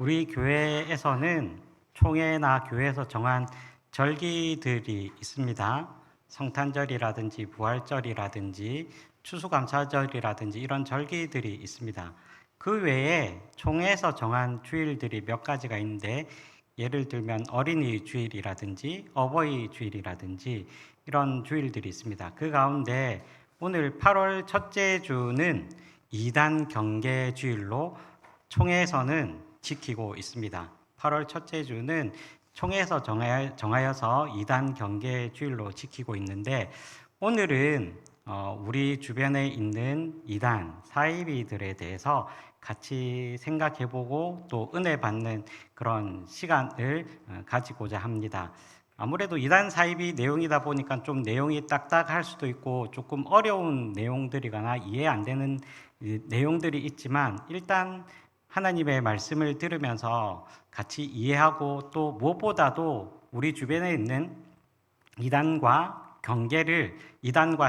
우리 교회에서는 총회나 교회에서 정한 절기들이 있습니다. 성탄절이라든지 부활절이라든지 추수감사절이라든지 이런 절기들이 있습니다. 그 외에 총회에서 정한 주일들이 몇 가지가 있는데, 예를 들면 어린이 주일이라든지 어버이 주일이라든지 이런 주일들이 있습니다. 그 가운데 오늘 8월 첫째 주는 이단 경계 주일로 총회에서는 지키고 있습니다. 8월 첫째 주는 총회에서 정하여서 이단 경계 주일로 지키고 있는데, 오늘은 우리 주변에 있는 이단 사이비들에 대해서 같이 생각해보고 또 은혜 받는 그런 시간을 가지고자 합니다. 아무래도 이단 사이비 내용이다 보니까 좀 내용이 딱딱할 수도 있고 조금 어려운 내용들이거나 이해 안 되는 내용들이 있지만, 일단 하나님의 말씀을 들으면서 같이 이해하고 또 무엇보다도 우리 주변에 있는 이단과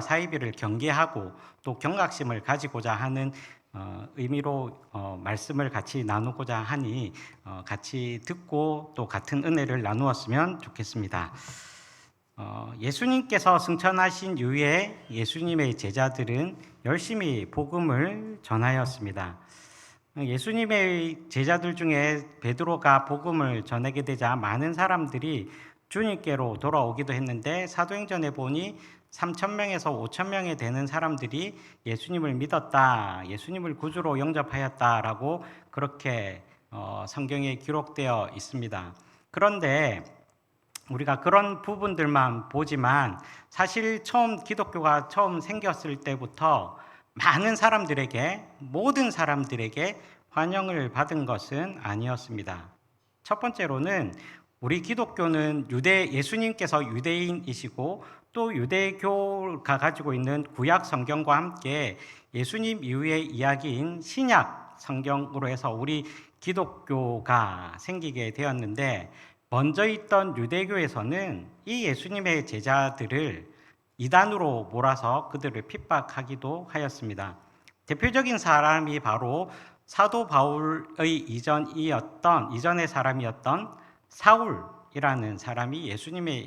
사이비를 경계하고 또 경각심을 가지고자 하는 의미로 말씀을 같이 나누고자 하니 같이 듣고 또 같은 은혜를 나누었으면 좋겠습니다. 예수님께서 승천하신 이후에 예수님의 제자들은 열심히 복음을 전하였습니다. 예수님의 제자들 중에 베드로가 복음을 전하게 되자 많은 사람들이 주님께로 돌아오기도 했는데, 사도행전에 보니 3,000명에서 5,000명에 되는 사람들이 예수님을 믿었다, 예수님을 구주로 영접하였다라고 그렇게 성경에 기록되어 있습니다. 그런데 우리가 그런 부분들만 보지만, 사실 기독교가 처음 생겼을 때부터 모든 사람들에게 환영을 받은 것은 아니었습니다. 첫 번째로는 우리 기독교는 예수님께서 유대인이시고 또 유대교가 가지고 있는 구약 성경과 함께 예수님 이후의 이야기인 신약 성경으로 해서 우리 기독교가 생기게 되었는데, 먼저 있던 유대교에서는 이 예수님의 제자들을 이단으로 몰아서 그들을 핍박하기도 하였습니다. 대표적인 사람이 바로 사도 바울의 이전의 사람이었던 사울이라는 사람이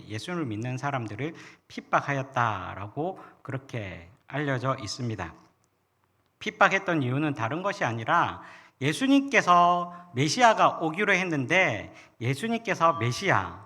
예수를 믿는 사람들을 핍박하였다라고 그렇게 알려져 있습니다. 핍박했던 이유는 다른 것이 아니라, 예수님께서 메시아가 오기로 했는데 예수님께서 메시아,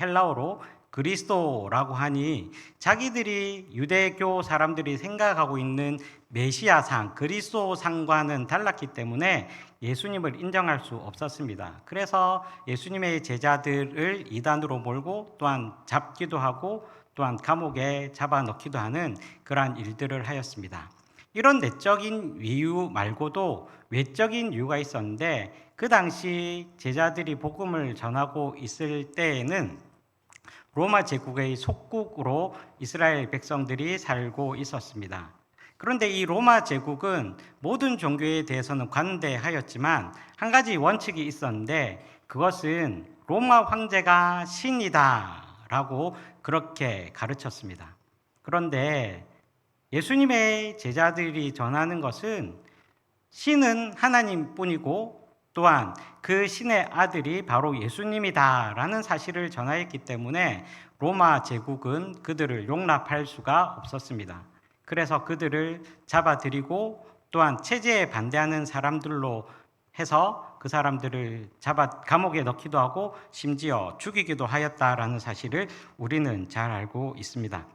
헬라어로 그리스도라고 하니 자기들이 유대교 사람들이 생각하고 있는 메시아상, 그리스도상과는 달랐기 때문에 예수님을 인정할 수 없었습니다. 그래서 예수님의 제자들을 이단으로 몰고 또한 잡기도 하고 또한 감옥에 잡아넣기도 하는 그러한 일들을 하였습니다. 이런 내적인 이유 말고도 외적인 이유가 있었는데, 그 당시 제자들이 복음을 전하고 있을 때에는 로마 제국의 속국으로 이스라엘 백성들이 살고 있었습니다. 그런데 이 로마 제국은 모든 종교에 대해서는 관대하였지만 한 가지 원칙이 있었는데, 그것은 로마 황제가 신이다라고 그렇게 가르쳤습니다. 그런데 예수님의 제자들이 전하는 것은 신은 하나님뿐이고 또한 그 신의 아들이 바로 예수님이다라는 사실을 전하였기 때문에 로마 제국은 그들을 용납할 수가 없었습니다. 그래서 그들을 잡아들이고 또한 체제에 반대하는 사람들로 해서 그 사람들을 잡아 감옥에 넣기도 하고 심지어 죽이기도 하였다라는 사실을 우리는 잘 알고 있습니다.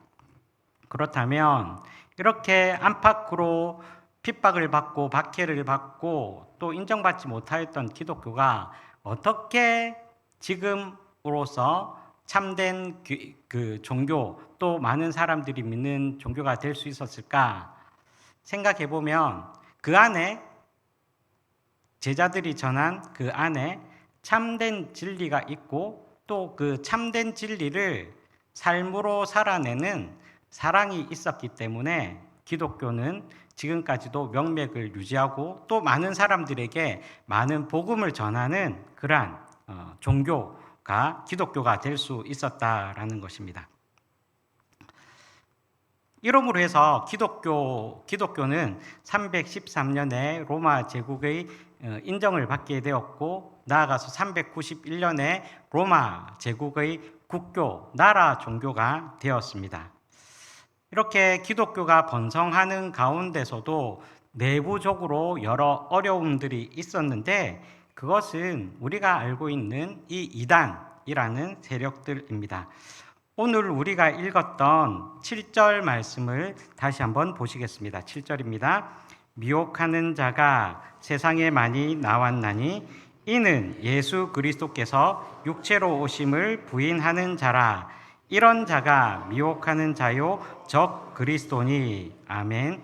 그렇다면 이렇게 안팎으로 핍박을 받고 박해를 받고 또 인정받지 못하였던 기독교가 어떻게 지금으로서 참된 그 종교, 또 많은 사람들이 믿는 종교가 될 수 있었을까 생각해 보면, 그 안에 제자들이 전한 그 안에 참된 진리가 있고 또 그 참된 진리를 삶으로 살아내는 사랑이 있었기 때문에 기독교는 지금까지도 명맥을 유지하고 또 많은 사람들에게 많은 복음을 전하는 그러한 기독교가 될 수 있었다라는 것입니다. 이러므로 해서 기독교는 313년에 로마 제국의 인정을 받게 되었고 나아가서 391년에 로마 제국의 국교, 나라 종교가 되었습니다. 이렇게 기독교가 번성하는 가운데서도 내부적으로 여러 어려움들이 있었는데 그것은 우리가 알고 있는 이 이단이라는 세력들입니다. 오늘 우리가 읽었던 7절 말씀을 다시 한번 보시겠습니다. 7절입니다. 미혹하는 자가 세상에 많이 나왔나니 이는 예수 그리스도께서 육체로 오심을 부인하는 자라. 이런 자가 미혹하는 자요 적 그리스도니. 아멘.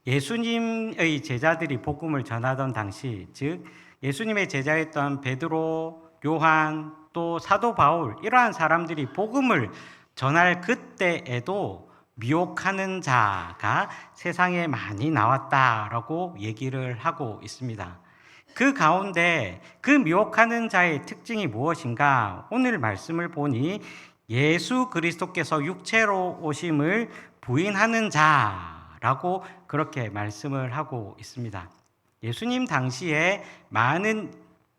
예수님의 제자들이 복음을 전하던 당시, 즉 예수님의 제자였던 베드로, 요한, 또 사도 바울, 이러한 사람들이 복음을 전할 그때에도 미혹하는 자가 세상에 많이 나왔다라고 얘기를 하고 있습니다. 그 가운데 그 미혹하는 자의 특징이 무엇인가? 오늘 말씀을 보니 예수 그리스도께서 육체로 오심을 부인하는 자라고 그렇게 말씀을 하고 있습니다. 예수님 당시에 많은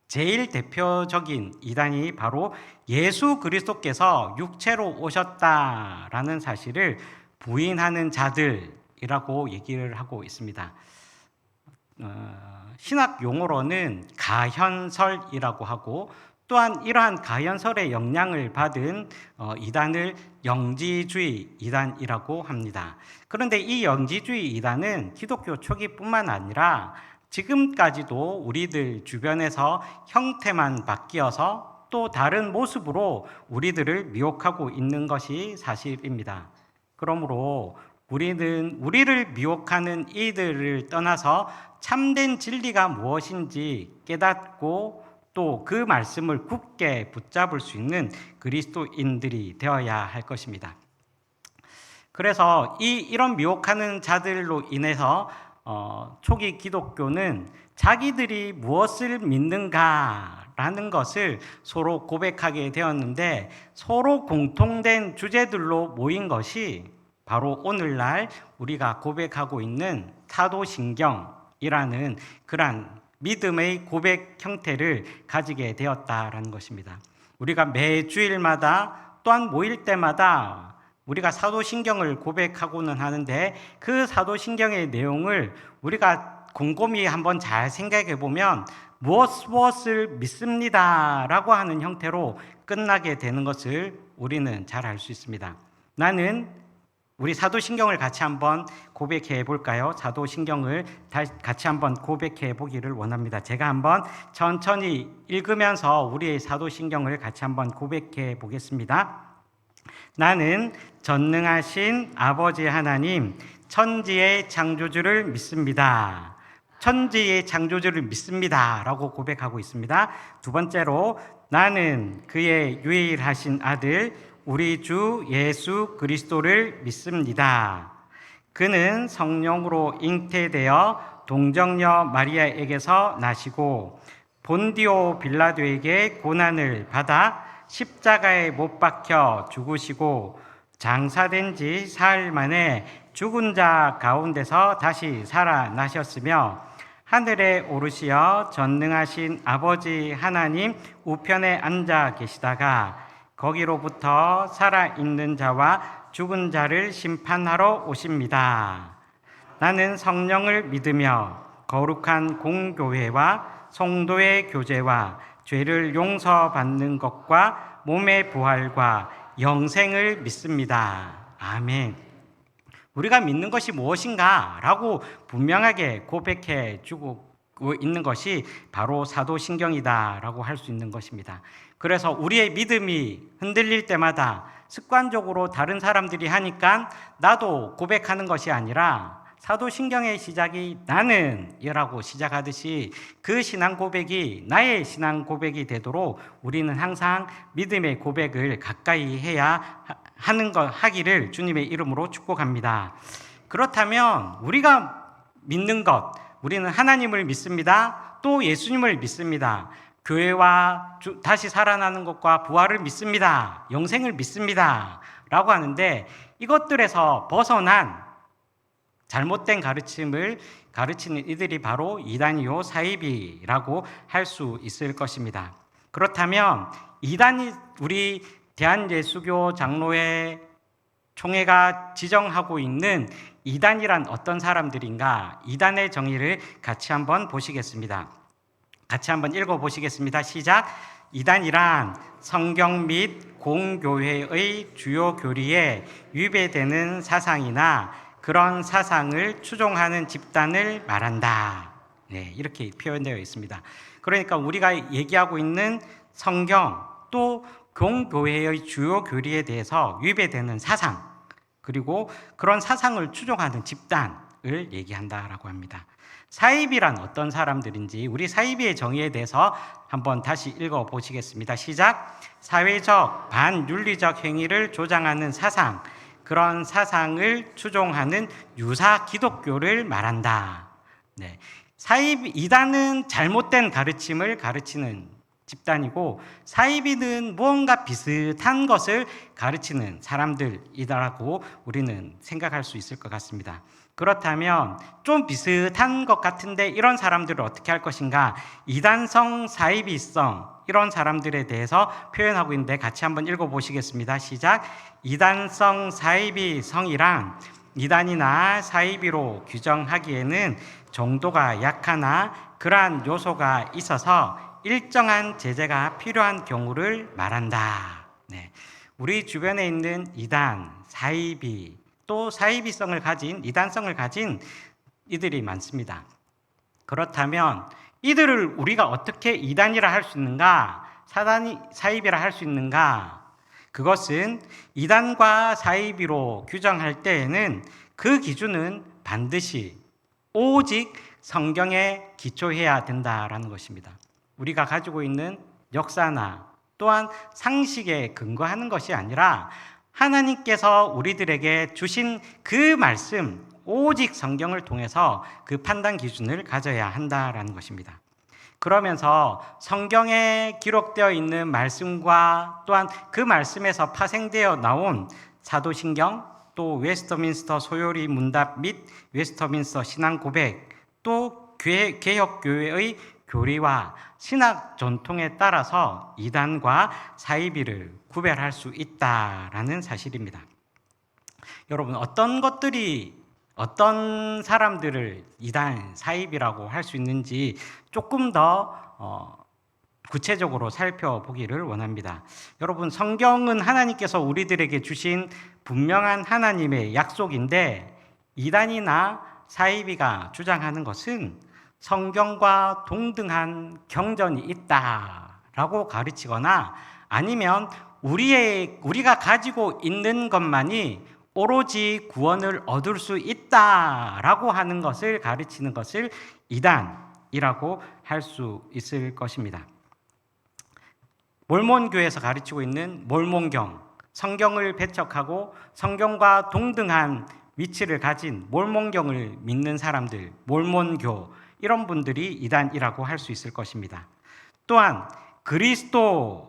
제일 대표적인 이단이 바로 예수 그리스도께서 육체로 오셨다라는 사실을 부인하는 자들이라고 얘기를 하고 있습니다. 신학 용어로는 가현설이라고 하고 또한 이러한 가현설의 영향을 받은 이단을 영지주의 이단이라고 합니다. 그런데 이 영지주의 이단은 기독교 초기뿐만 아니라 지금까지도 우리들 주변에서 형태만 바뀌어서 또 다른 모습으로 우리들을 미혹하고 있는 것이 사실입니다. 그러므로 우리는 우리를 미혹하는 이들을 떠나서 참된 진리가 무엇인지 깨닫고 또 그 말씀을 굳게 붙잡을 수 있는 그리스도인들이 되어야 할 것입니다. 그래서 이런 미혹하는 자들로 인해서 초기 기독교는 자기들이 무엇을 믿는가라는 것을 서로 고백하게 되었는데 서로 공통된 주제들로 모인 것이 바로 오늘날 우리가 고백하고 있는 사도신경이라는 그러한 믿음의 고백 형태를 가지게 되었다라는 것입니다. 우리가 매주일마다 또한 모일 때마다 우리가 사도신경을 고백하고는 하는데 그 사도신경의 내용을 우리가 곰곰이 한번 잘 생각해 보면 무엇을 믿습니다라고 하는 형태로 끝나게 되는 것을 우리는 잘 알 수 있습니다. 우리 사도신경을 같이 한번 고백해 볼까요? 사도신경을 같이 한번 고백해 보기를 원합니다. 제가 한번 천천히 읽으면서 우리의 사도신경을 같이 한번 고백해 보겠습니다. 나는 전능하신 아버지 하나님, 천지의 창조주를 믿습니다. 천지의 창조주를 믿습니다. 라고 고백하고 있습니다. 두 번째로, 나는 그의 유일하신 아들, 우리 주 예수 그리스도를 믿습니다. 그는 성령으로 잉태되어 동정녀 마리아에게서 나시고 본디오 빌라도에게 고난을 받아 십자가에 못 박혀 죽으시고 장사된 지 사흘 만에 죽은 자 가운데서 다시 살아나셨으며 하늘에 오르시어 전능하신 아버지 하나님 우편에 앉아 계시다가 거기로부터 살아있는 자와 죽은 자를 심판하러 오십니다. 나는 성령을 믿으며 거룩한 공교회와 성도의 교제와 죄를 용서받는 것과 몸의 부활과 영생을 믿습니다. 아멘. 우리가 믿는 것이 무엇인가? 라고 분명하게 고백해 주고 있는 것이 바로 사도신경이다 라고 할 수 있는 것입니다. 그래서 우리의 믿음이 흔들릴 때마다 습관적으로 다른 사람들이 하니까 나도 고백하는 것이 아니라 사도신경의 시작이 나는 이라고 시작하듯이 그 신앙 고백이 나의 신앙 고백이 되도록 우리는 항상 믿음의 고백을 가까이 해야 하기를 주님의 이름으로 축복합니다. 그렇다면 우리가 믿는 것, 우리는 하나님을 믿습니다. 또 예수님을 믿습니다. 교회와 다시 살아나는 것과 부활을 믿습니다. 영생을 믿습니다. 라고 하는데 이것들에서 벗어난 잘못된 가르침을 가르치는 이들이 바로 이단이요 사이비라고 할 수 있을 것입니다. 그렇다면 이단이 우리 대한예수교 장로회 총회가 지정하고 있는 이단이란 어떤 사람들인가? 이단의 정의를 같이 한번 보시겠습니다. 같이 한번 읽어보시겠습니다. 시작. 이단이란 성경 및 공교회의 주요 교리에 위배되는 사상이나 그런 사상을 추종하는 집단을 말한다. 네, 이렇게 표현되어 있습니다. 그러니까 우리가 얘기하고 있는 성경 또 공교회의 주요 교리에 대해서 위배되는 사상, 그리고 그런 사상을 추종하는 집단을 얘기한다라고 합니다. 사이비란 어떤 사람들인지 우리 사이비의 정의에 대해서 한번 다시 읽어보시겠습니다. 시작. 사회적, 반윤리적 행위를 조장하는 사상, 그런 사상을 추종하는 유사 기독교를 말한다. 네. 사이비, 이단은 잘못된 가르침을 가르치는 집단이고 사이비는 무언가 비슷한 것을 가르치는 사람들이라고 우리는 생각할 수 있을 것 같습니다. 그렇다면 좀 비슷한 것 같은데 이런 사람들을 어떻게 할 것인가? 이단성, 사이비성 이런 사람들에 대해서 표현하고 있는데 같이 한번 읽어보시겠습니다. 시작. 이단성, 사이비성이란 이단이나 사이비로 규정하기에는 정도가 약하나 그러한 요소가 있어서 일정한 제재가 필요한 경우를 말한다. 네. 우리 주변에 있는 이단, 사이비, 또 사이비성을 가진, 이단성을 가진 이들이 많습니다. 그렇다면 이들을 우리가 어떻게 이단이라 할 수 있는가? 사이비라 할 수 있는가? 그것은 이단과 사이비로 규정할 때에는 그 기준은 반드시 오직 성경에 기초해야 된다라는 것입니다. 우리가 가지고 있는 역사나 또한 상식에 근거하는 것이 아니라 하나님께서 우리들에게 주신 그 말씀, 오직 성경을 통해서 그 판단 기준을 가져야 한다라는 것입니다. 그러면서 성경에 기록되어 있는 말씀과 또한 그 말씀에서 파생되어 나온 사도신경, 또 웨스터민스터 소요리 문답 및 웨스터민스터 신앙 고백, 또 개혁교회의 교리와 신학 전통에 따라서 이단과 사이비를 구별할 수 있다라는 사실입니다. 여러분, 어떤 것들이 어떤 사람들을 이단, 사이비라고 할 수 있는지 조금 더 구체적으로 살펴보기를 원합니다. 여러분, 성경은 하나님께서 우리들에게 주신 분명한 하나님의 약속인데 이단이나 사이비가 주장하는 것은 성경과 동등한 경전이 있다라고 가르치거나 아니면 우리가 가지고 있는 것만이 오로지 구원을 얻을 수 있다라고 하는 것을 가르치는 것을 이단이라고 할 수 있을 것입니다. 몰몬교에서 가르치고 있는 몰몬경, 성경을 배척하고 성경과 동등한 위치를 가진 몰몬경을 믿는 사람들, 몰몬교 이런 분들이 이단이라고 할 수 있을 것입니다. 또한 그리스도론에서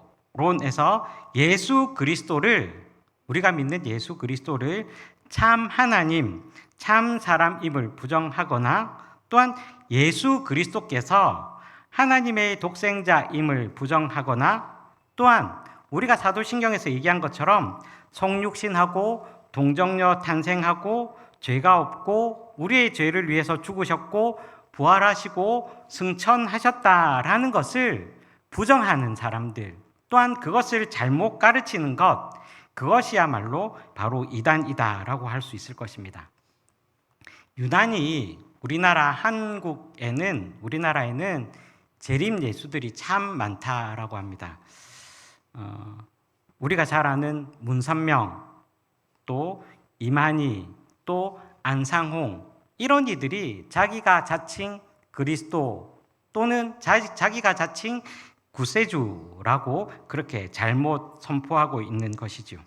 예수 그리스도를 우리가 믿는 예수 그리스도를 참 하나님, 참 사람임을 부정하거나 또한 예수 그리스도께서 하나님의 독생자임을 부정하거나 또한 우리가 사도신경에서 얘기한 것처럼 성육신하고 동정녀 탄생하고 죄가 없고 우리의 죄를 위해서 죽으셨고 부활하시고 승천하셨다라는 것을 부정하는 사람들 또한 그것을 잘못 가르치는 것 그것이야말로 바로 이단이다라고 할 수 있을 것입니다. 유난히 우리나라에는 재림 예수들이 참 많다라고 합니다. 우리가 잘 아는 문선명, 또 이만희, 또 안상홍 이런 이들이 자기가 자칭 그리스도 또는 자기가 자칭 구세주라고 그렇게 잘못 선포하고 있는 것이죠.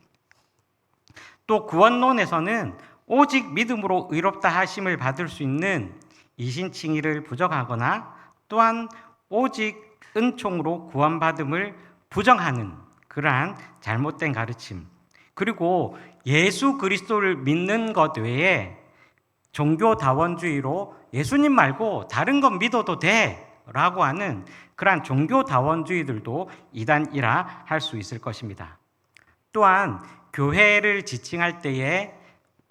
또 구원론에서는 오직 믿음으로 의롭다 하심을 받을 수 있는 이신칭의를 부정하거나 또한 오직 은총으로 구원받음을 부정하는 그러한 잘못된 가르침 그리고 예수 그리스도를 믿는 것 외에 종교다원주의로 예수님 말고 다른 건 믿어도 돼 라고 하는 그러한 종교다원주의들도 이단이라 할 수 있을 것입니다. 또한 교회를 지칭할 때에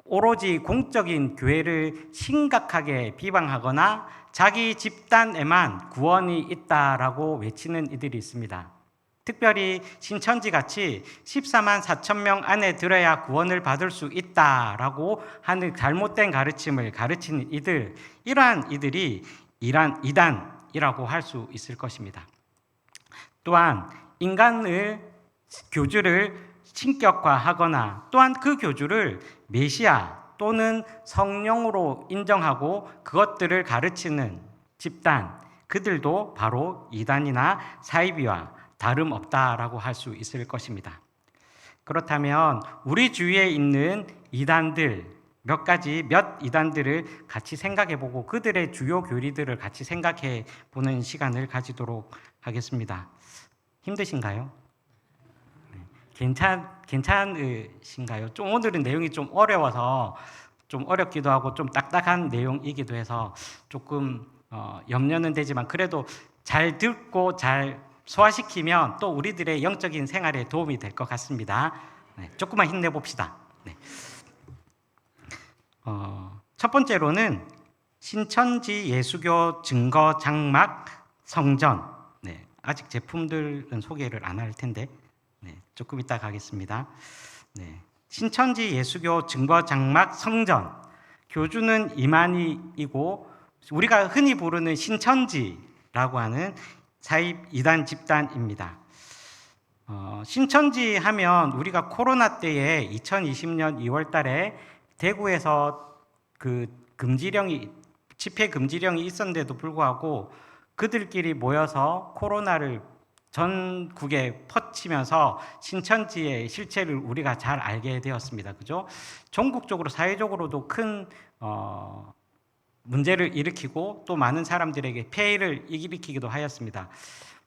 오로지 공적인 교회를 심각하게 비방하거나 자기 집단에만 구원이 있다라고 외치는 이들이 있습니다. 특별히 신천지 같이 14만 4천 명 안에 들어야 구원을 받을 수 있다라고 하는 잘못된 가르침을 가르치는 이들, 이러한 이들이 이단이라고 할 수 있을 것입니다. 또한 인간을 교주를 신격화하거나 또한 그 교주를 메시아 또는 성령으로 인정하고 그것들을 가르치는 집단, 그들도 바로 이단이나 사이비와 다름없다라고 할 수 있을 것입니다. 그렇다면 우리 주위에 있는 이단들 몇 이단들을 같이 생각해보고 그들의 주요 교리들을 같이 생각해보는 시간을 가지도록 하겠습니다. 힘드신가요? 괜찮으신가요? 좀 오늘은 내용이 좀 어려워서 좀 어렵기도 하고 좀 딱딱한 내용이기도 해서 조금 염려는 되지만 그래도 잘 듣고 잘 소화시키면 또 우리들의 영적인 생활에 도움이 될 것 같습니다. 네, 조금만 힘내봅시다. 네. 첫 번째로는 신천지 예수교 증거 장막 성전. 네, 아직 제품들은 소개를 안 할 텐데 조금 이따 가겠습니다. 네, 신천지 예수교 증거 장막 성전. 교주는 이만희이고 우리가 흔히 부르는 신천지라고 하는 사입 이단 집단입니다. 신천지 하면 우리가 코로나 때에 2020년 2월 달에 대구에서 그 집회 금지령이 있었는데도 불구하고 그들끼리 모여서 코로나를 전국에 퍼치면서 신천지의 실체를 우리가 잘 알게 되었습니다. 그죠? 전국적으로 사회적으로도 큰 문제를 일으키고 또 많은 사람들에게 폐해를 일으키기도 하였습니다.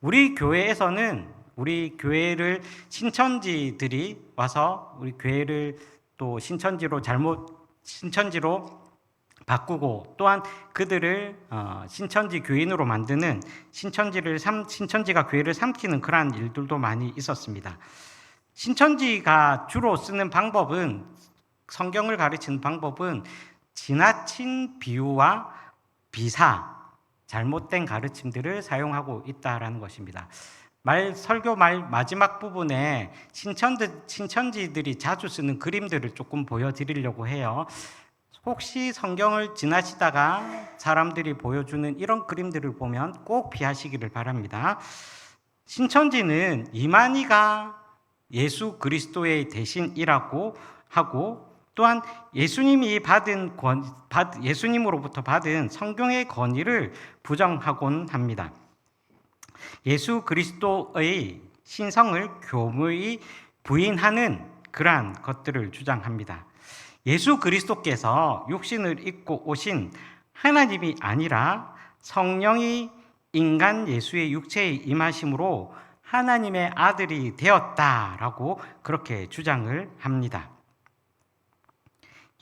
우리 교회에서는 우리 교회를 신천지들이 와서 우리 교회를 또 신천지로 바꾸고 또한 그들을 신천지 교인으로 만드는 신천지가 교회를 삼키는 그러한 일들도 많이 있었습니다. 신천지가 주로 쓰는 방법은 성경을 가르치는 방법은 지나친 비유와 비사, 잘못된 가르침들을 사용하고 있다라는 것입니다. 설교 마지막 부분에 신천지들이 자주 쓰는 그림들을 조금 보여드리려고 해요. 혹시 성경을 지나치다가 사람들이 보여주는 이런 그림들을 보면 꼭 피하시기를 바랍니다. 신천지는 이만희가 예수 그리스도의 대신이라고 하고 또한 예수님으로부터 받은 성경의 권위를 부정하곤 합니다. 예수 그리스도의 신성을 교무히 부인하는 그러한 것들을 주장합니다. 예수 그리스도께서 육신을 입고 오신 하나님이 아니라 성령이 인간 예수의 육체에 임하심으로 하나님의 아들이 되었다라고 그렇게 주장을 합니다.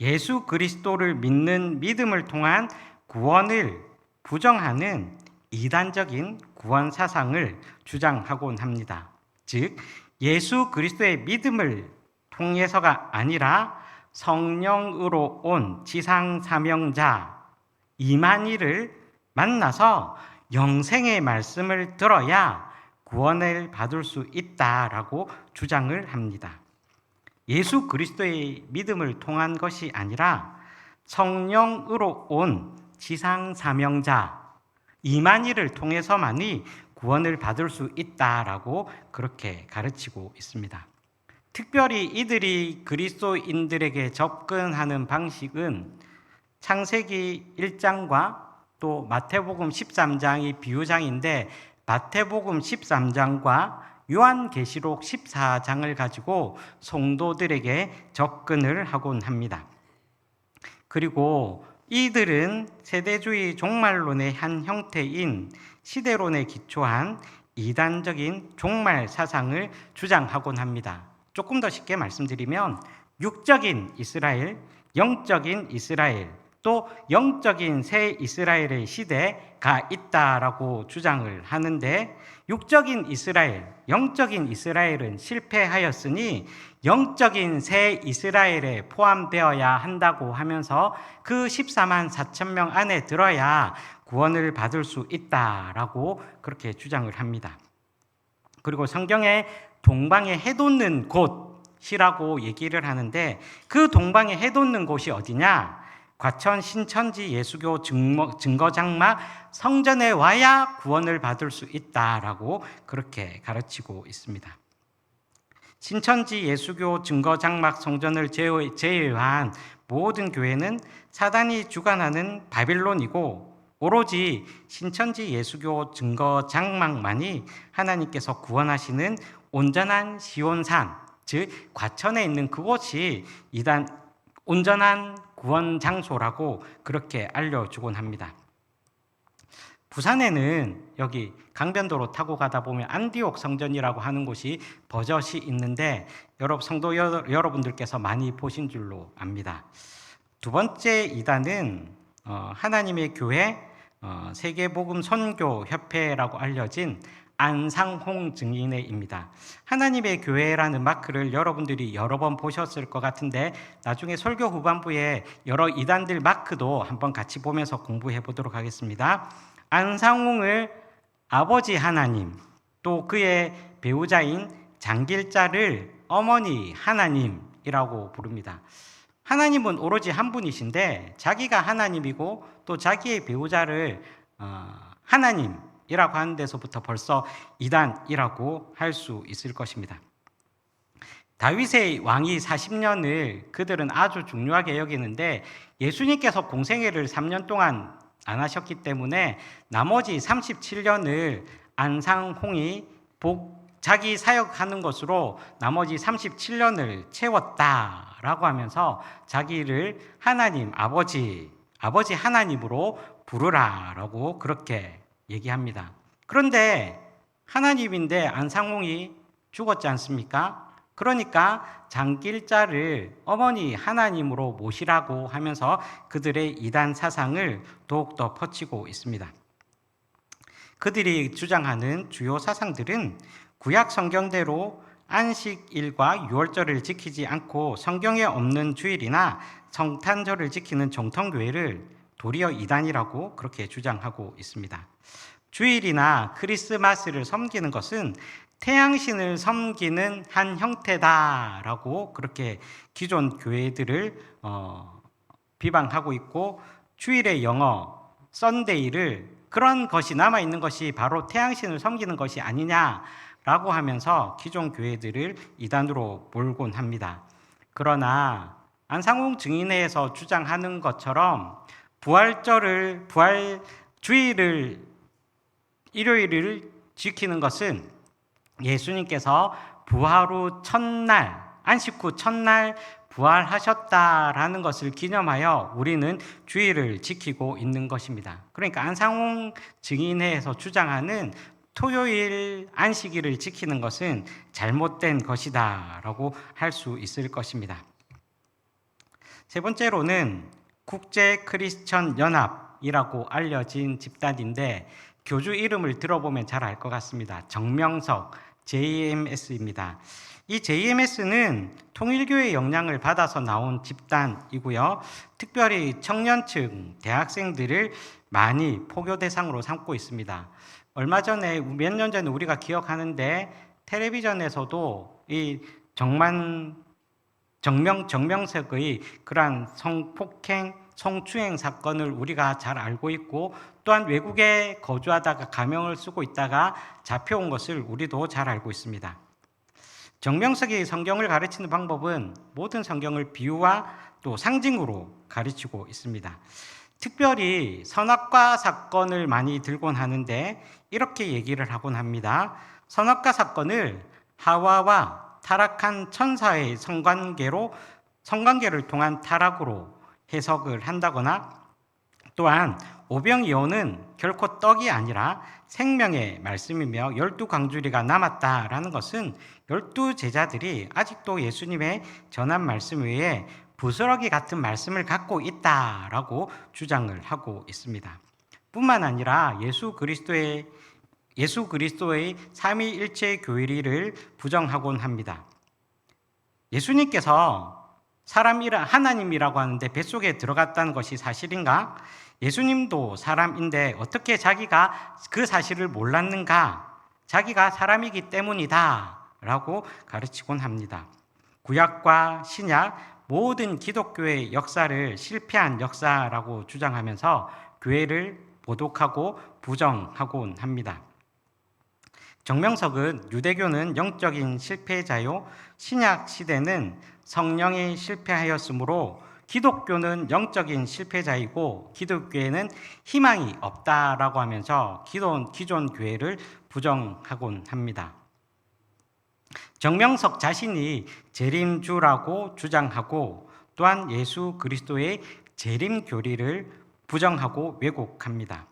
예수 그리스도를 믿는 믿음을 통한 구원을 부정하는 이단적인 구원 사상을 주장하곤 합니다. 즉 예수 그리스도의 믿음을 통해서가 아니라 성령으로 온 지상 사명자 이만희를 만나서 영생의 말씀을 들어야 구원을 받을 수 있다라고 주장을 합니다. 예수 그리스도의 믿음을 통한 것이 아니라 성령으로 온 지상 사명자 이만희를 통해서만이 구원을 받을 수 있다라고 그렇게 가르치고 있습니다. 특별히 이들이 그리스도인들에게 접근하는 방식은 창세기 1장과 또 마태복음 13장이 비유장인데 마태복음 13장과 요한계시록 14장을 가지고 성도들에게 접근을 하곤 합니다. 그리고 이들은 세대주의 종말론의 한 형태인 시대론에 기초한 이단적인 종말 사상을 주장하곤 합니다. 조금 더 쉽게 말씀드리면 육적인 이스라엘, 영적인 이스라엘, 또 영적인 새 이스라엘의 시대가 있다라고 주장을 하는데, 육적인 이스라엘, 영적인 이스라엘은 실패하였으니 영적인 새 이스라엘에 포함되어야 한다고 하면서 그 14만 4천 명 안에 들어야 구원을 받을 수 있다라고 그렇게 주장을 합니다. 그리고 성경에 동방에 해 돋는 곳이라고 얘기를 하는데, 그 동방에 해 돋는 곳이 어디냐? 과천 신천지 예수교 증거장막 성전에 와야 구원을 받을 수 있다라고 그렇게 가르치고 있습니다. 신천지 예수교 증거장막 성전을 제외한 모든 교회는 사단이 주관하는 바빌론이고, 오로지 신천지 예수교 증거장막만이 하나님께서 구원하시는 온전한 시온산, 즉 과천에 있는 그곳이 온전한 구원 장소라고 그렇게 알려주곤 합니다. 부산에는 여기 강변도로 타고 가다 보면 안디옥 성전이라고 하는 곳이 버젓이 있는데, 성도 여러분들께서 많이 보신 줄로 압니다. 두 번째 이단은 하나님의 교회 세계복음 선교협회라고 알려진 안상홍 증인회입니다. 하나님의 교회라는 마크를 여러분들이 여러 번 보셨을 것 같은데, 나중에 설교 후반부에 여러 이단들 마크도 한번 같이 보면서 공부해 보도록 하겠습니다. 안상홍을 아버지 하나님, 또 그의 배우자인 장길자를 어머니 하나님이라고 부릅니다. 하나님은 오로지 한 분이신데 자기가 하나님이고 또 자기의 배우자를 하나님이라고 하는 데서부터 벌써 이단이라고 할 수 있을 것입니다. 다윗의 왕위 40년을 그들은 아주 중요하게 여기는데, 예수님께서 공생애를 3년 동안 안 하셨기 때문에 나머지 37년을 안상홍이 자기 사역하는 것으로 나머지 37년을 채웠다라고 하면서 자기를 하나님, 아버지 하나님으로 부르라라고 그렇게 얘기합니다. 그런데 하나님인데 안상홍이 죽었지 않습니까? 그러니까 장길자를 어머니 하나님으로 모시라고 하면서 그들의 이단 사상을 더욱더 퍼치고 있습니다. 그들이 주장하는 주요 사상들은 구약 성경대로 안식일과 유월절을 지키지 않고 성경에 없는 주일이나 성탄절을 지키는 정통교회를 도리어 이단이라고 그렇게 주장하고 있습니다. 주일이나 크리스마스를 섬기는 것은 태양신을 섬기는 한 형태다라고 그렇게 기존 교회들을 비방하고 있고, 주일의 영어 썬데이를 그런 것이 남아있는 것이 바로 태양신을 섬기는 것이 아니냐라고 하면서 기존 교회들을 이단으로 몰곤 합니다. 그러나 안상홍 증인회에서 주장하는 것처럼 주일을 일요일을 지키는 것은 예수님께서 부활 후 첫날, 안식 후 첫날 부활하셨다라는 것을 기념하여 우리는 주일을 지키고 있는 것입니다. 그러니까 안상홍 증인회에서 주장하는 토요일 안식일을 지키는 것은 잘못된 것이다라고 할 수 있을 것입니다. 세 번째로는 국제 크리스천 연합이라고 알려진 집단인데, 교주 이름을 들어보면 잘 알 것 같습니다. 정명석 JMS입니다. 이 JMS는 통일교의 영향을 받아서 나온 집단이고요. 특별히 청년층, 대학생들을 많이 포교 대상으로 삼고 있습니다. 얼마 전에, 몇 년 전에 우리가 기억하는데, 텔레비전에서도 이 정명석의 그러한 성폭행, 성추행 사건을 우리가 잘 알고 있고, 또한 외국에 거주하다가 가명을 쓰고 있다가 잡혀온 것을 우리도 잘 알고 있습니다. 정명석이 성경을 가르치는 방법은 모든 성경을 비유와 또 상징으로 가르치고 있습니다. 특별히 선악과 사건을 많이 들곤 하는데 이렇게 얘기를 하곤 합니다. 선악과 사건을 하와와 타락한 천사의 성관계를 통한 타락으로 해석을 한다거나, 또한 오병이어는 결코 떡이 아니라 생명의 말씀이며 12광주리가 남았다라는 것은 12 제자들이 아직도 예수님의 전한 말씀 외에 부스러기 같은 말씀을 갖고 있다라고 주장을 하고 있습니다. 뿐만 아니라 예수 그리스도의 삼위일체 교리를 부정하곤 합니다. 예수님께서 하나님이라고 하는데 뱃속에 들어갔다는 것이 사실인가? 예수님도 사람인데 어떻게 자기가 그 사실을 몰랐는가? 자기가 사람이기 때문이다 라고 가르치곤 합니다. 구약과 신약 모든 기독교의 역사를 실패한 역사라고 주장하면서 교회를 모독하고 부정하곤 합니다. 정명석은 유대교는 영적인 실패자요, 신약 시대는 성령이 실패하였으므로 기독교는 영적인 실패자이고 기독교에는 희망이 없다라고 하면서 기존 교회를 부정하곤 합니다. 정명석 자신이 재림주라고 주장하고 또한 예수 그리스도의 재림 교리를 부정하고 왜곡합니다.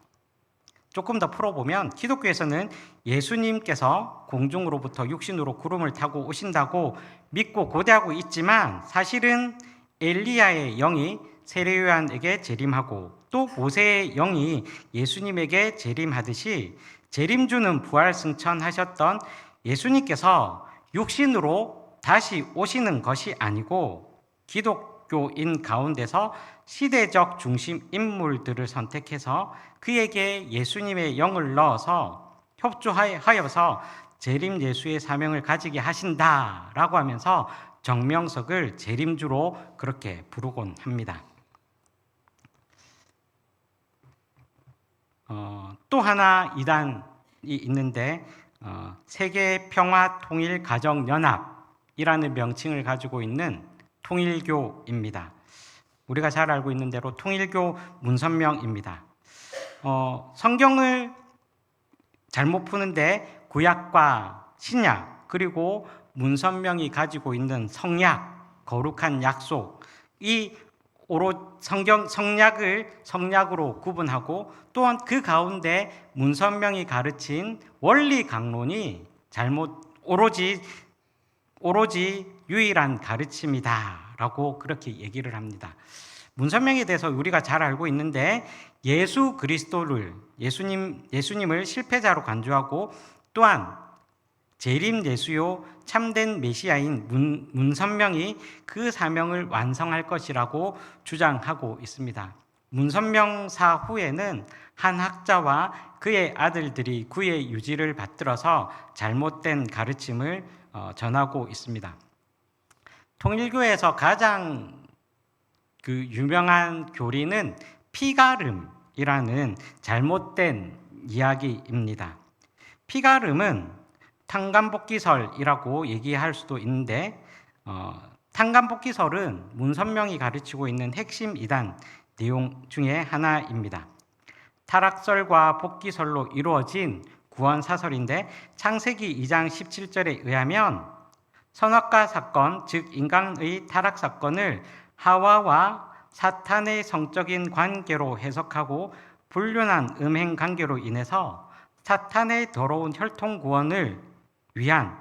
조금 더 풀어보면 기독교에서는 예수님께서 공중으로부터 육신으로 구름을 타고 오신다고 믿고 고대하고 있지만 사실은 엘리야의 영이 세례요한에게 재림하고 또 모세의 영이 예수님에게 재림하듯이 재림주는 부활승천하셨던 예수님께서 육신으로 다시 오시는 것이 아니고 기독교인 가운데서 시대적 중심 인물들을 선택해서 그에게 예수님의 영을 넣어서 협조하여서 재림 예수의 사명을 가지게 하신다라고 하면서 정명석을 재림주로 그렇게 부르곤 합니다. 또 하나 이단이 있는데 세계평화통일가정연합이라는 명칭을 가지고 있는 통일교입니다. 우리가 잘 알고 있는 대로 통일교 문선명입니다. 성경을 잘못 푸는데 구약과 신약 그리고 문선명이 가지고 있는 성약, 거룩한 약속, 이 성약으로 구분하고 또한 그 가운데 문선명이 가르친 원리 강론이 오로지 유일한 가르침이다라고 그렇게 얘기를 합니다. 문선명에 대해서 우리가 잘 알고 있는데 예수 그리스도를 예수님을 실패자로 간주하고 또한 재림 예수요 참된 메시아인 문선명이 그 사명을 완성할 것이라고 주장하고 있습니다. 문선명사 후에는 한 학자와 그의 아들들이 그의 유지를 받들어서 잘못된 가르침을 전하고 있습니다. 통일교에서 가장 유명한 교리는 피가름이라는 잘못된 이야기입니다. 피가름은 탕감복기설이라고 얘기할 수도 있는데 탕감복기설은 문선명이 가르치고 있는 핵심 이단 내용 중에 하나입니다. 타락설과 복기설로 이루어진 구원사설인데 창세기 2장 17절에 의하면 선악과 사건, 즉 인간의 타락 사건을 하와와 사탄의 성적인 관계로 해석하고 불륜한 음행 관계로 인해서 사탄의 더러운 혈통 구원을 위한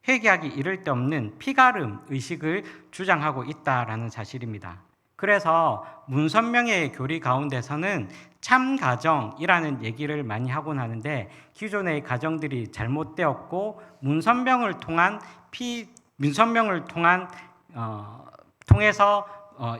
회개하기 이를 데 없는 피가름 의식을 주장하고 있다라는 사실입니다. 그래서 문선명의 교리 가운데서는 참가정이라는 얘기를 많이 하곤 하는데 기존의 가정들이 잘못되었고 문선명을 통해서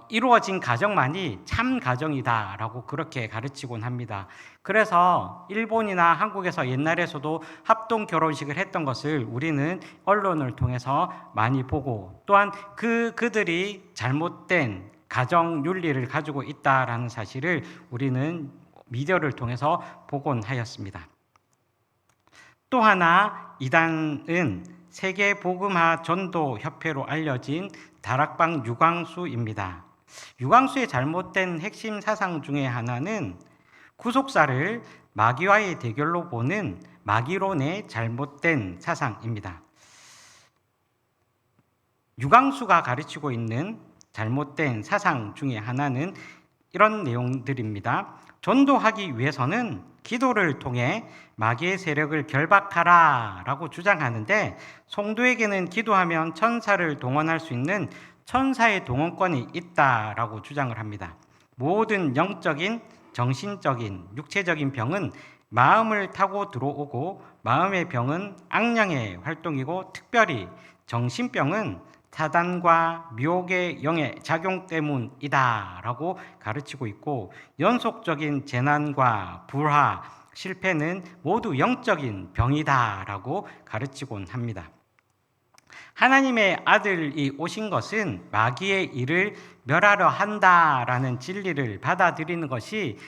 이루어진 가정만이 참 가정이다라고 그렇게 가르치곤 합니다. 그래서 일본이나 한국에서 옛날에서도 합동 결혼식을 했던 것을 우리는 언론을 통해서 많이 보고 또한 그들이 잘못된 가정 윤리를 가지고 있다라는 사실을 우리는 미디어를 통해서 보곤 하였습니다. 또 하나 이단은 세계복음화 전도협회로 알려진 다락방 유광수입니다. 유광수의 잘못된 핵심 사상 중에 하나는 구속사를 마귀와의 대결로 보는 마귀론의 잘못된 사상입니다. 유광수가 가르치고 있는 잘못된 사상 중에 하나는 이런 내용들입니다. 전도하기 위해서는 기도를 통해 마귀의 세력을 결박하라 라고 주장하는데 성도에게는 기도하면 천사를 동원할 수 있는 천사의 동원권이 있다라고 주장을 합니다. 모든 영적인, 정신적인, 육체적인 병은 마음을 타고 들어오고 마음의 병은 악령의 활동이고 특별히 정신병은 사단과 미혹의 영의 작용 때문이다라고 가르치고 있고 연속적인 재난과 불화, 실패는 모두 영적인 병이다라고 가르치곤 합니다. 하나님의 아들이 오신 것은 마귀의 일을 멸하려 한다라는 진리를 받아들이는 것이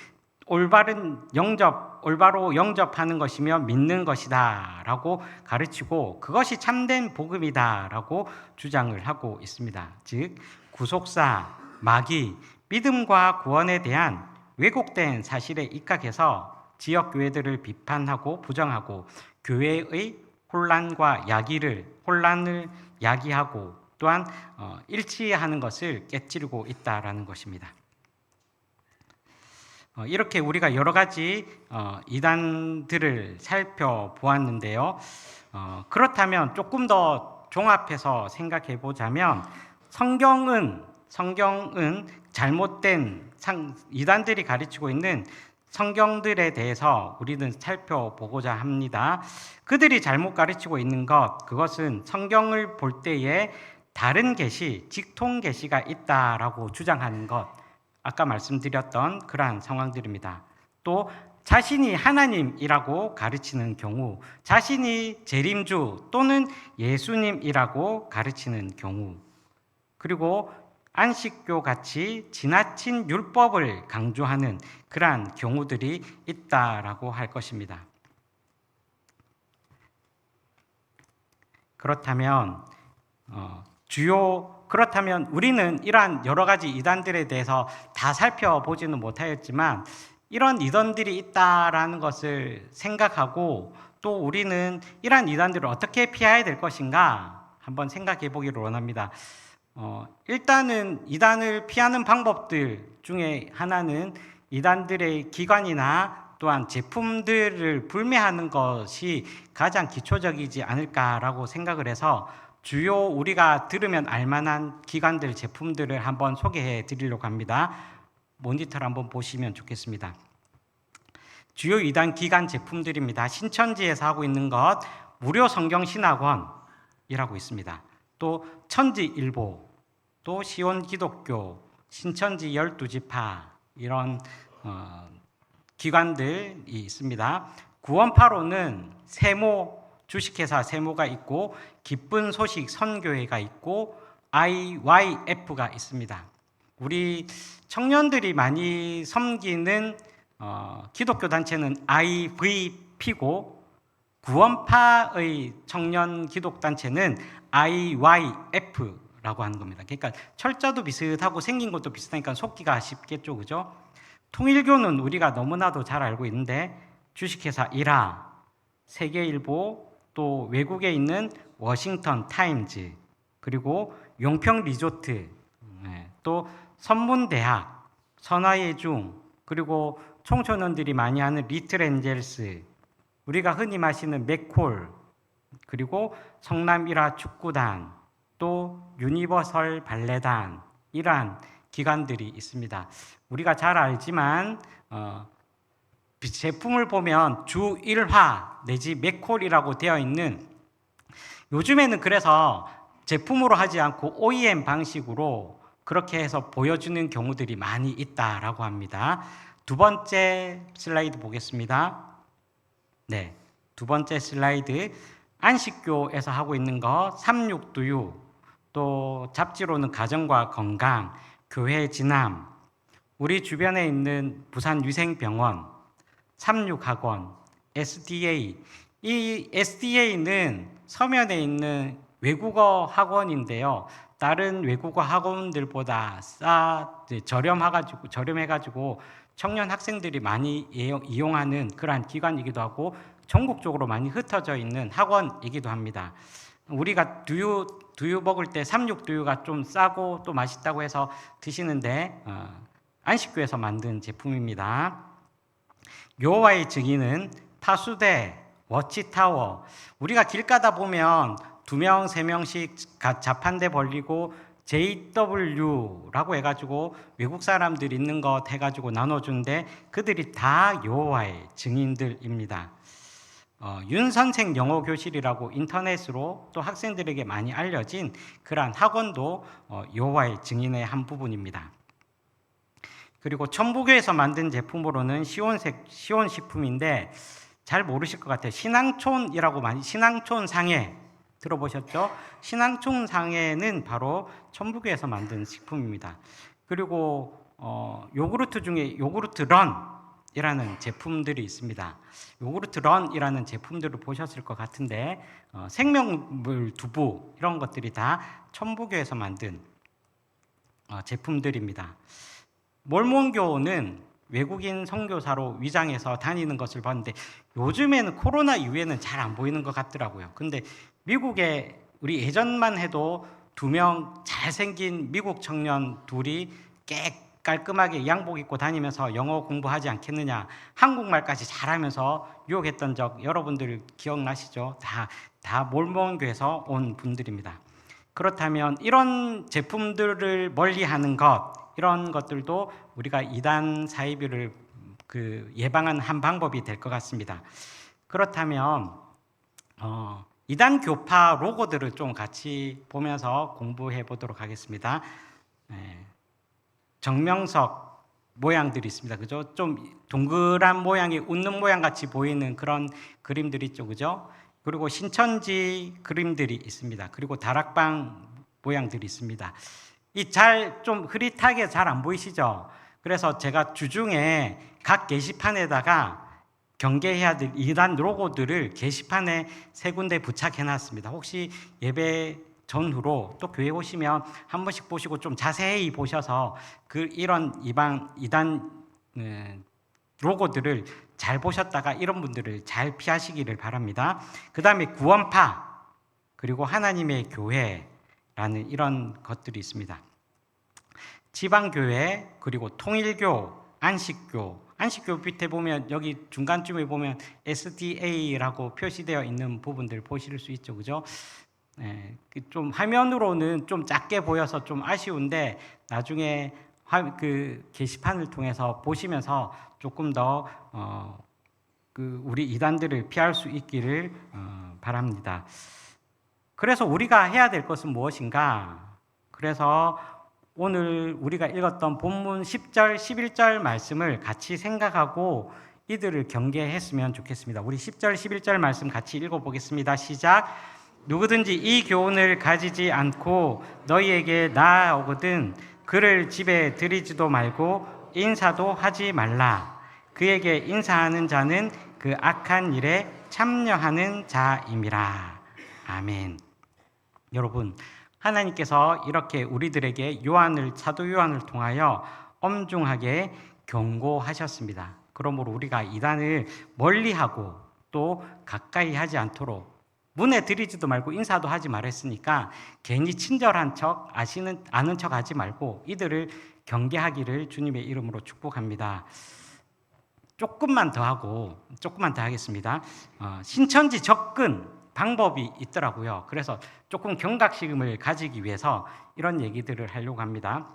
올바로 영접하는 것이며 믿는 것이다라고 가르치고 그것이 참된 복음이다라고 주장을 하고 있습니다. 즉 구속사, 마귀, 믿음과 구원에 대한 왜곡된 사실에 입각해서 지역 교회들을 비판하고 부정하고 교회의 혼란을 야기하고 또한 일치하는 것을 깨뜨리고 있다라는 것입니다. 이렇게 우리가 여러 가지 이단들을 살펴보았는데요. 그렇다면 조금 더 종합해서 생각해 보자면 성경은 잘못된 이단들이 가르치고 있는 성경들에 대해서 우리는 살펴보고자 합니다. 그들이 잘못 가르치고 있는 그것은 성경을 볼 때에 다른 계시, 직통 계시가 있다라고 주장하는 것, 아까 말씀드렸던 그러한 상황들입니다. 또 자신이 하나님이라고 가르치는 경우, 자신이 재림주 또는 예수님이라고 가르치는 경우, 그리고 안식교 같이 지나친 율법을 강조하는 그러한 경우들이 있다라고 할 것입니다. 그렇다면 우리는 이러한 여러 가지 이단들에 대해서 다 살펴보지는 못하였지만 이런 이단들이 있다라는 것을 생각하고 또 우리는 이러한 이단들을 어떻게 피해야 될 것인가 한번 생각해 보기를 원합니다. 일단은 이단을 피하는 방법들 중에 하나는 이단들의 기관이나 또한 제품들을 불매하는 것이 가장 기초적이지 않을까라고 생각을 해서 주요 우리가 들으면 알만한 기관들, 제품들을 한번 소개해 드리려고 합니다. 모니터를 한번 보시면 좋겠습니다. 주요 이단 기관 제품들입니다. 신천지에서 하고 있는 것, 무료 성경신학원이라고 있습니다. 또 천지일보, 또 시온기독교, 신천지 12지파 이런 기관들이 있습니다. 구원파로는 세모, 주식회사 세모가 있고 기쁜 소식 선교회가 있고 IYF가 있습니다. 우리 청년들이 많이 섬기는 기독교 단체는 IVP고 구원파의 청년 기독단체는 IYF라고 하는 겁니다. 그러니까 철자도 비슷하고 생긴 것도 비슷하니까 속기가 쉽겠죠, 그죠? 통일교는 우리가 너무나도 잘 알고 있는데 주식회사 일화, 세계일보, 또 외국에 있는 워싱턴 타임즈, 그리고 용평 리조트, 또 선문대학, 선화예중, 그리고 청소년들이 많이 하는 리틀 엔젤스, 우리가 흔히 마시는 맥콜, 그리고 성남 일화 축구단, 또 유니버설 발레단, 이러한 기관들이 있습니다. 우리가 잘 알지만 제품을 보면 주 1화 내지 맥콜이라고 되어 있는, 요즘에는 그래서 제품으로 하지 않고 OEM 방식으로 그렇게 해서 보여주는 경우들이 많이 있다라고 합니다. 두 번째 슬라이드 보겠습니다. 네, 두 번째 슬라이드, 안식교에서 하고 있는 거 삼육두유, 또 잡지로는 가정과 건강, 교회 진함, 우리 주변에 있는 부산 유생병원, 삼육학원, SDA. 이 SDA는 서면에 있는 외국어 학원인데요. 다른 외국어 학원들보다 저렴해가지고 청년 학생들이 많이 이용하는 그러한 기관이기도 하고 전국적으로 많이 흩어져 있는 학원이기도 합니다. 우리가 두유 먹을 때 삼육두유가 좀 싸고 또 맛있다고 해서 드시는데 안식교에서 만든 제품입니다. 여호와의 증인은 파수대, 워치타워, 우리가 길 가다 보면 2명, 3명씩 자판대 벌리고 JW라고 해가지고 외국 사람들 있는 것 해가지고 나눠주는데 그들이 다 여호와의 증인들입니다. 윤 선생 영어 교실이라고 인터넷으로 또 학생들에게 많이 알려진 그러한 학원도 여호와의 증인의 한 부분입니다. 그리고 천부교에서 만든 제품으로는 시온식품인데 잘 모르실 것 같아요. 신앙촌이라고 많이, 신앙촌 상해 들어보셨죠? 신앙촌 상해는 바로 천부교에서 만든 식품입니다. 그리고 요구르트 중에 요구르트 런이라는 제품들이 있습니다. 요구르트 런이라는 제품들을 보셨을 것 같은데 생명물 두부 이런 것들이 다 천부교에서 만든 제품들입니다. 몰몬교는 외국인 선교사로 위장해서 다니는 것을 봤는데 요즘에는 코로나 이후에는 잘 안 보이는 것 같더라고요. 근데 미국에 우리 예전만 해도 2명 잘생긴 미국 청년 둘이 깔끔하게 양복 입고 다니면서 영어 공부하지 않겠느냐, 한국말까지 잘하면서 유혹했던 적 여러분들 기억나시죠? 다 몰몬교에서 온 분들입니다. 그렇다면 이런 제품들을 멀리하는 것, 이런 것들도 우리가 이단 사이비를 예방하는 한 방법이 될 것 같습니다. 그렇다면 이단 교파 로고들을 좀 같이 보면서 공부해 보도록 하겠습니다. 정명석 모양들이 있습니다. 그죠? 좀 동그란 모양이 웃는 모양 같이 보이는 그런 그림들이 있죠. 그죠? 그리고 신천지 그림들이 있습니다. 그리고 다락방 모양들이 있습니다. 좀 흐릿하게 잘 안 보이시죠? 그래서 제가 주중에 각 게시판에다가 경계해야 될 이단 로고들을 게시판에 3군데 부착해 놨습니다. 혹시 예배 전후로 또 교회 오시면 한 번씩 보시고 좀 자세히 보셔서 이런 이단 로고들을 잘 보셨다가 이런 분들을 잘 피하시기를 바랍니다. 그 다음에 구원파 그리고 하나님의 교회라는 이런 것들이 있습니다. 지방교회 그리고 통일교, 안식교 밑에 보면 여기 중간쯤에 보면 SDA라고 표시되어 있는 부분들 보실 수 있죠, 그죠? 좀 화면으로는 좀 작게 보여서 좀 아쉬운데 나중에 게시판을 통해서 보시면서 조금 더 우리 이단들을 피할 수 있기를 바랍니다. 그래서 우리가 해야 될 것은 무엇인가? 그래서 오늘 우리가 읽었던 본문 10절, 11절 말씀을 같이 생각하고 이들을 경계했으면 좋겠습니다. 우리 10절, 11절 말씀 같이 읽어보겠습니다. 시작. 누구든지 이 교훈을 가지지 않고 너희에게 나아오거든 그를 집에 들이지도 말고 인사도 하지 말라. 그에게 인사하는 자는 그 악한 일에 참여하는 자임이라. 아멘. 여러분, 하나님께서 이렇게 우리들에게 사도 요한을 통하여 엄중하게 경고하셨습니다. 그러므로 우리가 이단을 멀리하고 또 가까이 하지 않도록 문에 들이지도 말고 인사도 하지 말았으니까 괜히 친절한 척 아는 척 하지 말고 이들을 경계하기를 주님의 이름으로 축복합니다. 조금만 더 하겠습니다. 신천지 접근 방법이 있더라고요. 그래서 조금 경각심을 가지기 위해서 이런 얘기들을 하려고 합니다.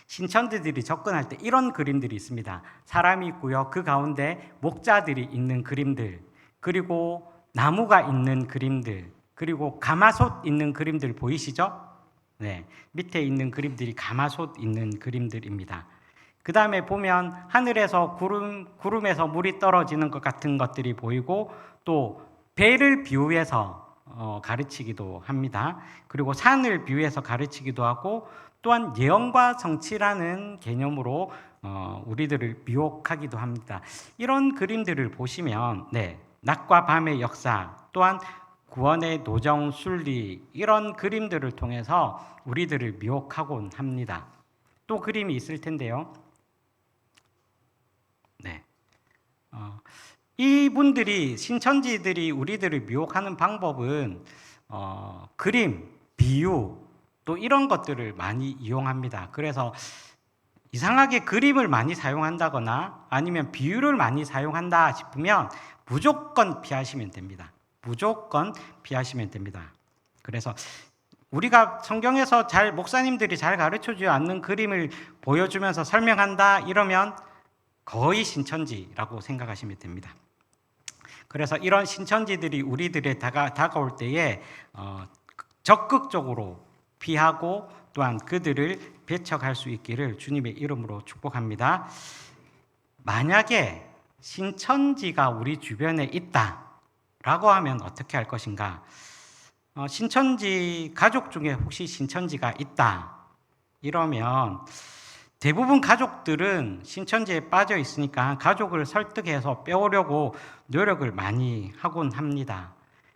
신천지들이 접근할 때 이런 그림들이 있습니다. 사람이 있고요. 그 가운데 목자들이 있는 그림들, 그리고 나무가 있는 그림들, 그리고 가마솥 있는 그림들 보이시죠? 네, 밑에 있는 그림들이 가마솥 있는 그림들입니다. 그 다음에 보면 하늘에서 구름에서 물이 떨어지는 것 같은 것들이 보이고 또 배를 비유해서 가르치기도 합니다. 그리고 산을 비유해서 가르치기도 하고 또한 예언과 성취라는 개념으로 우리들을 미혹하기도 합니다. 이런 그림들을 보시면 낮과 밤의 역사 또한 구원의 노정 순리 이런 그림들을 통해서 우리들을 미혹하곤 합니다. 또 그림이 있을 텐데요. 이분들이 신천지들이 우리들을 미혹하는 방법은 그림, 비유 또 이런 것들을 많이 이용합니다. 그래서 이상하게 그림을 많이 사용한다거나 아니면 비유를 많이 사용한다 싶으면 무조건 피하시면 됩니다. 무조건 피하시면 됩니다. 그래서 우리가 성경에서 목사님들이 잘 가르쳐주지 않는 그림을 보여주면서 설명한다 이러면 거의 신천지라고 생각하시면 됩니다. 그래서 이런 신천지들이 우리들에 다가올 때에 적극적으로 피하고 또한 그들을 배척할 수 있기를 주님의 이름으로 축복합니다. 만약에 신천지가 우리 주변에 있다라고 하면 어떻게 할 것인가? 신천지 가족 중에 혹시 신천지가 있다 이러면 대부분 가족들은 신천지에 빠져 있으니까 가족을 설득해서 빼오려고 노력을 많이 하곤 합니다.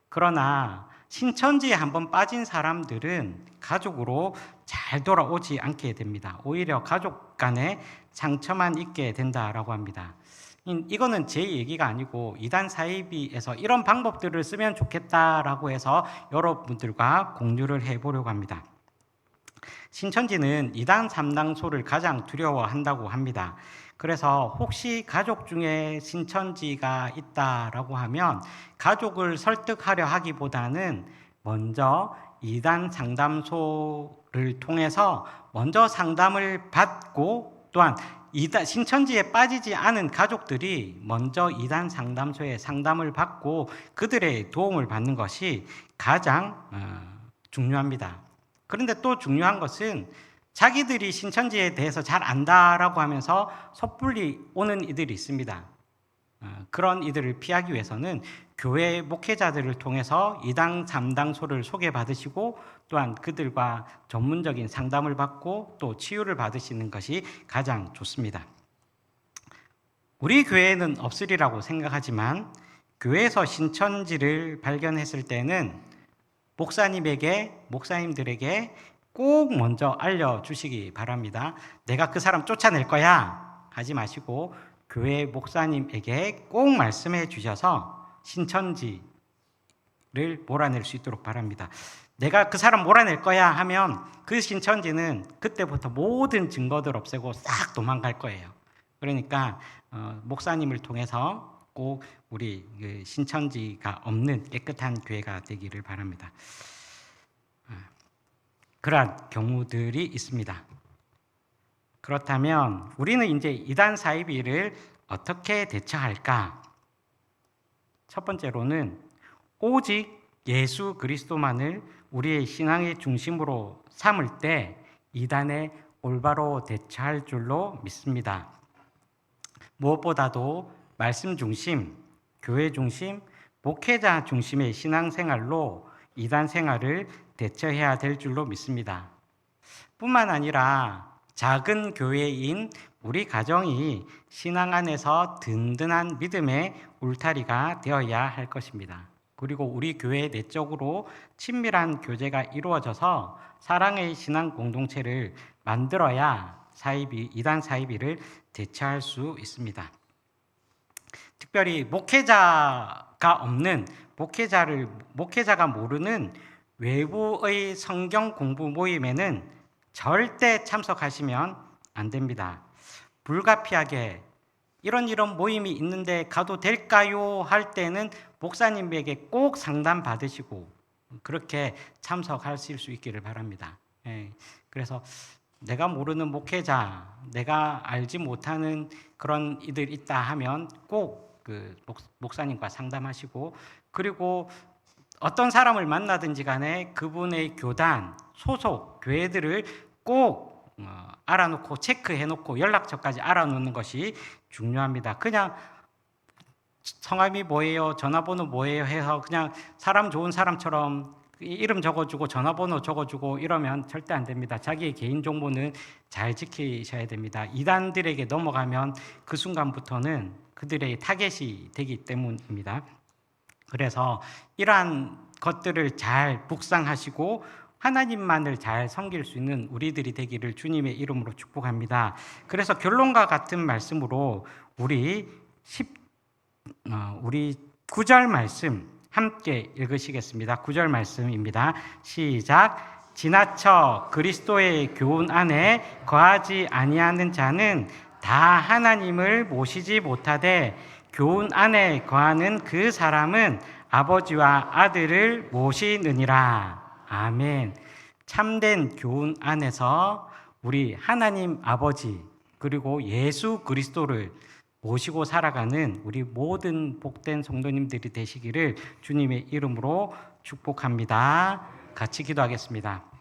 그러나 신천지에 한번 빠진 사람들은 가족으로 잘 돌아오지 않게 됩니다. 오히려 가족 간에 상처만 있게 된다라고 합니다. 이거는 제 얘기가 아니고 이단 사이비에서 이런 방법들을 쓰면 좋겠다라고 해서 여러분들과 공유를 해보려고 합니다. 신천지는 이단 삼당소를 가장 두려워한다고 합니다. 그래서 혹시 가족 중에 신천지가 있다라고 하면 가족을 설득하려 하기보다는 먼저 이단 상담소를 통해서 먼저 상담을 받고 또한 신천지에 빠지지 않은 가족들이 먼저 이단 상담소에 상담을 받고 그들의 도움을 받는 것이 가장 중요합니다. 그런데 또 중요한 것은 자기들이 신천지에 대해서 잘 안다라고 하면서 섣불리 오는 이들이 있습니다. 그런 이들을 피하기 위해서는 교회 목회자들을 통해서 이당 삼당소를 소개받으시고 또한 그들과 전문적인 상담을 받고 또 치유를 받으시는 것이 가장 좋습니다. 우리 교회에는 없으리라고 생각하지만 교회에서 신천지를 발견했을 때는 목사님들에게 꼭 먼저 알려주시기 바랍니다. 내가 그 사람 쫓아낼 거야 하지 마시고 교회 목사님에게 꼭 말씀해 주셔서 신천지를 몰아낼 수 있도록 바랍니다. 내가 그 사람 몰아낼 거야 하면 그 신천지는 그때부터 모든 증거들 없애고 싹 도망갈 거예요. 그러니까 목사님을 통해서 꼭 우리 신천지가 없는 깨끗한 교회가 되기를 바랍니다. 그러한 경우들이 있습니다. 그렇다면 우리는 이제 이단 사이비를 어떻게 대처할까? 첫 번째로는 오직 예수 그리스도만을 우리의 신앙의 중심으로 삼을 때 이단에 올바로 대처할 줄로 믿습니다. 무엇보다도 말씀 중심, 교회 중심, 목회자 중심의 신앙생활로 이단 생활을 대처해야 될 줄로 믿습니다. 뿐만 아니라 작은 교회인 우리 가정이 신앙 안에서 든든한 믿음의 울타리가 되어야 할 것입니다. 그리고 우리 교회 내적으로 친밀한 교제가 이루어져서 사랑의 신앙 공동체를 만들어야 이단 사이비를 대처할 수 있습니다. 특별히 목회자가 모르는 외부의 성경 공부 모임에는 절대 참석하시면 안 됩니다. 불가피하게 이런 모임이 있는데 가도 될까요? 할 때는 목사님에게 꼭 상담 받으시고 그렇게 참석하실 수 있기를 바랍니다. 그래서 내가 모르는 목회자, 내가 알지 못하는 그런 이들 있다 하면 꼭 그 목사님과 상담하시고 그리고 어떤 사람을 만나든지 간에 그분의 교단, 소속, 교회들을 꼭 알아놓고 체크해놓고 연락처까지 알아놓는 것이 중요합니다. 그냥 성함이 뭐예요? 전화번호 뭐예요? 해서 그냥 사람 좋은 사람처럼 이름 적어주고 전화번호 적어주고 이러면 절대 안 됩니다. 자기의 개인정보는 잘 지키셔야 됩니다. 이단들에게 넘어가면 그 순간부터는 그들의 타겟이 되기 때문입니다. 그래서 이러한 것들을 잘 묵상하시고 하나님만을 잘 섬길 수 있는 우리들이 되기를 주님의 이름으로 축복합니다. 그래서 결론과 같은 말씀으로 우리 9절 말씀 함께 읽으시겠습니다. 9절 말씀입니다. 시작. 지나쳐 그리스도의 교훈 안에 거하지 아니하는 자는 다 하나님을 모시지 못하되 교훈 안에 거하는 그 사람은 아버지와 아들을 모시느니라. 아멘. 참된 교훈 안에서 우리 하나님 아버지 그리고 예수 그리스도를 모시고 살아가는 우리 모든 복된 성도님들이 되시기를 주님의 이름으로 축복합니다. 같이 기도하겠습니다.